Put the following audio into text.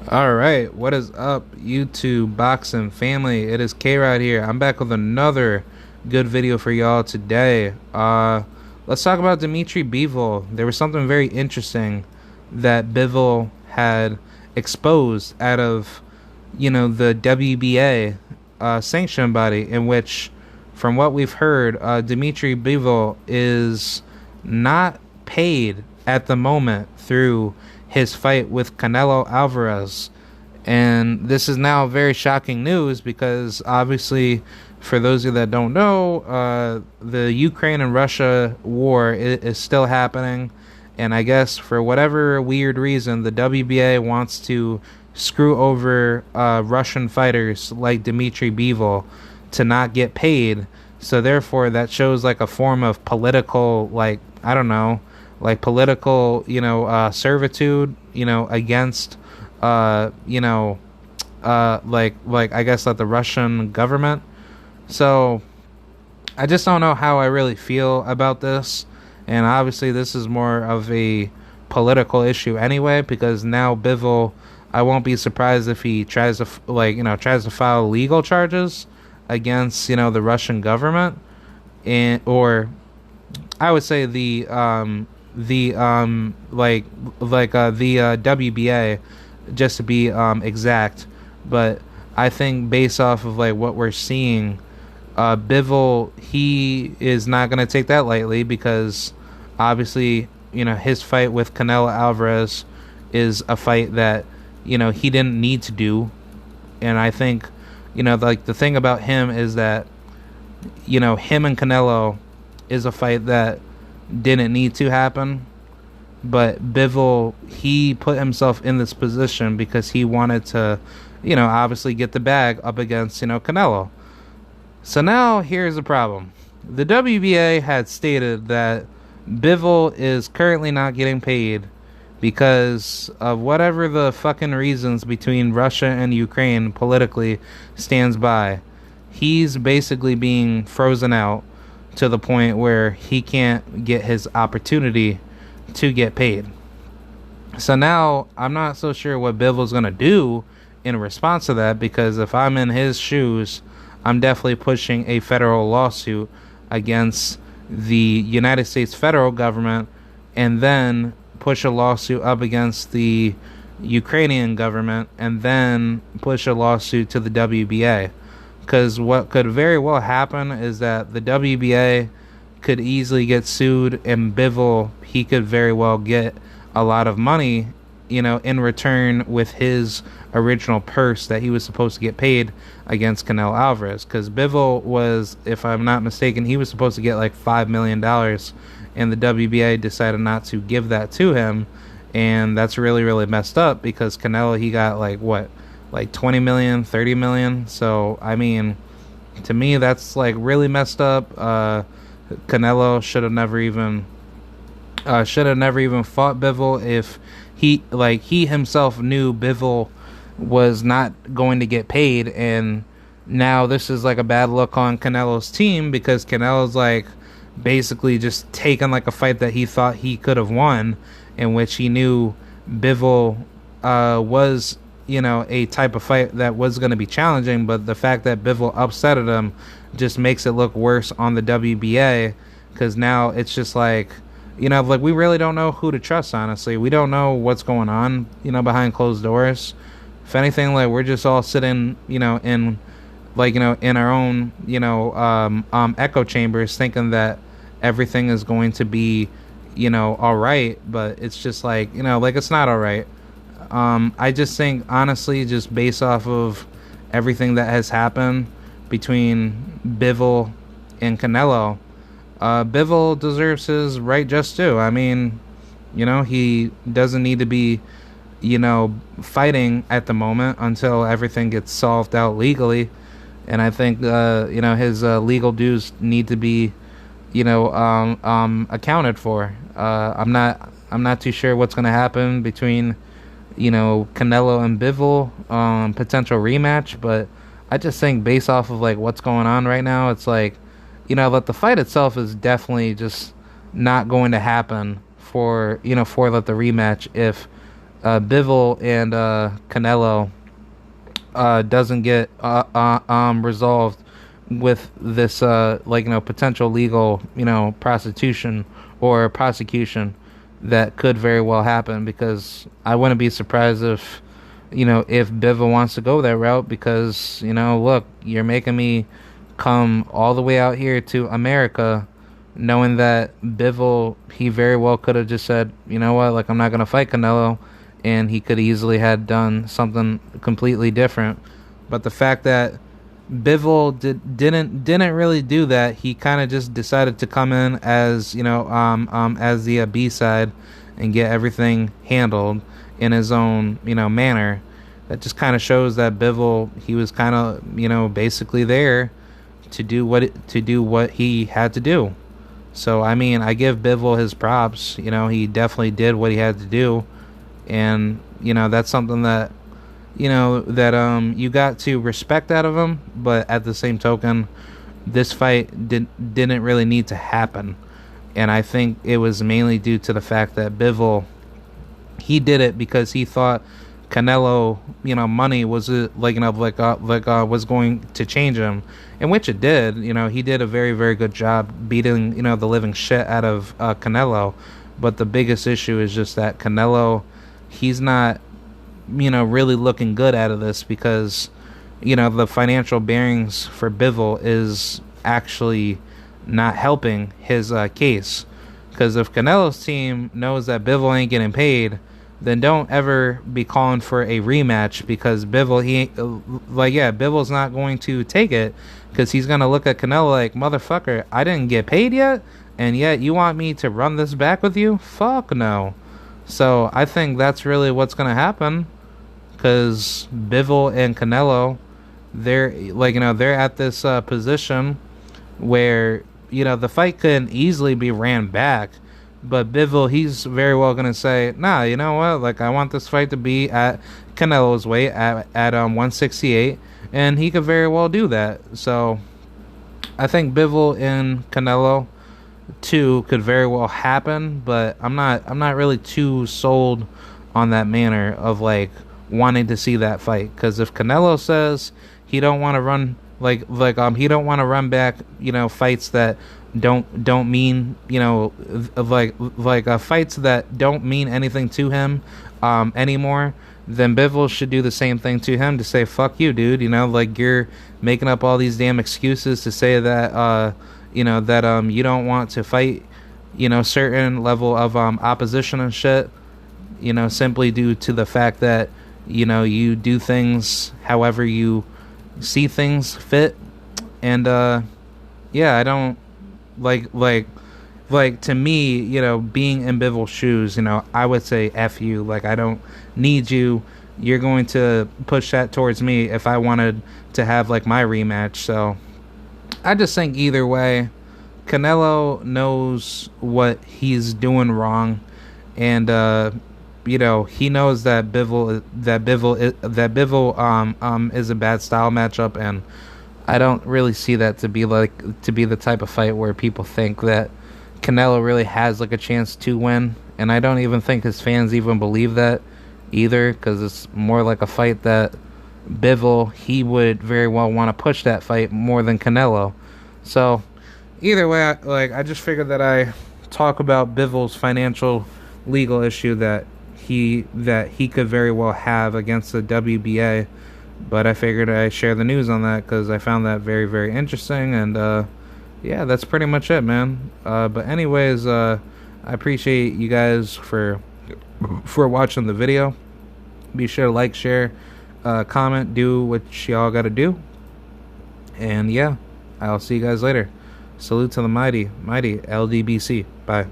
All right, what is up, YouTube boxing family? It is K-Rod here. I'm back with another good video for y'all today. Let's talk about Dmitry Bivol. There was something very interesting that Bivol had exposed out of, the WBA sanction body, in which, from what we've heard, Dmitry Bivol is not paid at the moment through his fight with Canelo Alvarez. And this is now very shocking news because obviously, for those of you that don't know, the Ukraine and Russia war is still happening. And I guess for whatever weird reason, the WBA wants to screw over Russian fighters like Dmitry Bivol to not get paid. So therefore, that shows like a form of political, like, I don't know, like political, servitude, against, like I guess like the Russian government. So I just don't know how I really feel about this, and obviously this is more of a political issue anyway, because now Bivol, I won't be surprised if he tries to tries to file legal charges against the Russian government, and or I would say the WBA, just to be exact. But I think based off of like what we're seeing, Bivol, he is not going to take that lightly, because obviously his fight with Canelo Alvarez is a fight that he didn't need to do. And I think like the thing about him is that him and Canelo is a fight that didn't need to happen, but Bivol, he put himself in this position because he wanted to, obviously get the bag up against, Canelo. So now here's the problem. The WBA had stated that Bivol is currently not getting paid because of whatever the fucking reasons between Russia and Ukraine politically stands by. He's basically being frozen out to the point where he can't get his opportunity to get paid. So now I'm not so sure what Bivol's going to do in response to that, because if I'm in his shoes, I'm definitely pushing a federal lawsuit against the United States federal government, and then push a lawsuit up against the Ukrainian government, and then push a lawsuit to the WBA. Because what could very well happen is that the WBA could easily get sued, and Bivol, he could very well get a lot of money, in return with his original purse that he was supposed to get paid against Canelo Alvarez. Because Bivol was, if I'm not mistaken, he was supposed to get like $5 million, and the WBA decided not to give that to him. And that's really, really messed up, because Canelo, he got like 20 million, 30 million. So I mean, to me, that's like really messed up. Canelo should have never even fought Bivol if he himself knew Bivol was not going to get paid. And now this is like a bad look on Canelo's team, because Canelo's like basically just taken like a fight that he thought he could have won, in which he knew Bivol was a type of fight that was going to be challenging. But the fact that Bivol upsetted him just makes it look worse on the WBA, because now it's just like, like we really don't know who to trust, honestly. We don't know what's going on, behind closed doors. If anything, like we're just all sitting, in in our own, echo chambers, thinking that everything is going to be, all right. But it's just like, like it's not all right. I just think, honestly, just based off of everything that has happened between Bivol and Canelo, Bivol deserves his right just due. I mean, he doesn't need to be, fighting at the moment until everything gets solved out legally. And I think, his legal dues need to be, accounted for. I'm not too sure what's going to happen between Canelo and Bivol, potential rematch. But I just think based off of like what's going on right now, it's like, that the fight itself is definitely just not going to happen for the rematch if Bivol and Canelo doesn't get resolved with this potential legal prostitution or prosecution that could very well happen, because I wouldn't be surprised if Bivol wants to go that route, because look, you're making me come all the way out here to America, knowing that Bivol, he very well could have just said, you know what, like, I'm not gonna fight Canelo, and he could easily had done something completely different. But the fact that Bivol didn't really do that, he kind of just decided to come in as as the B side and get everything handled in his own manner. That just kind of shows that Bivol, he was kind of basically there to do what he had to do. So I mean, I give Bivol his props. He definitely did what he had to do, and that's something that you got to respect out of him. But at the same token, this fight didn't really need to happen, and I think it was mainly due to the fact that Bivol, he did it because he thought Canelo, money was was going to change him, in which it did. He did a very, very good job beating the living shit out of Canelo. But the biggest issue is just that Canelo, he's not really looking good out of this, because the financial bearings for Bivol is actually not helping his case. Because if Canelo's team knows that Bivol ain't getting paid, then don't ever be calling for a rematch, because Bivol, Bivol's not going to take it, because he's going to look at Canelo like, motherfucker, I didn't get paid yet, and yet you want me to run this back with you? Fuck no. So I think that's really what's going to happen, because Bivol and Canelo, they're at this position where the fight could easily be ran back. But Bivol, he's very well going to say, nah, you know what? Like, I want this fight to be at Canelo's weight at 168, and he could very well do that. So I think Bivol and Canelo 2 could very well happen, but I'm not really too sold on that manner of like wanting to see that fight. Because if Canelo says he don't want to run he don't want to run back fights that don't mean fights that don't mean anything to him anymore, then Bivol should do the same thing to him, to say, fuck you, dude. You're making up all these damn excuses to say that you don't want to fight certain level of opposition and shit, simply due to the fact that you do things however you see things fit. And I don't to me, being in Bivol's shoes, I would say F you. Like, I don't need you. You're going to push that towards me if I wanted to have my rematch. So I just think either way, Canelo knows what he's doing wrong, and he knows that Bivol is a bad style matchup, and I don't really see that to be the type of fight where people think that Canelo really has a chance to win. And I don't even think his fans even believe that either, because it's more like a fight that Bivol, he would very well want to push that fight more than Canelo. So either way, I just figured that I talk about Bivol's financial legal issue that he could very well have against the WBA. But I figured I'd share the news on that because I found that very, very interesting. And that's pretty much it, man. But anyways, I appreciate you guys for watching the video. Be sure to like, share, comment, do what y'all gotta do. And I'll see you guys later. Salute to the mighty LDBC. Bye.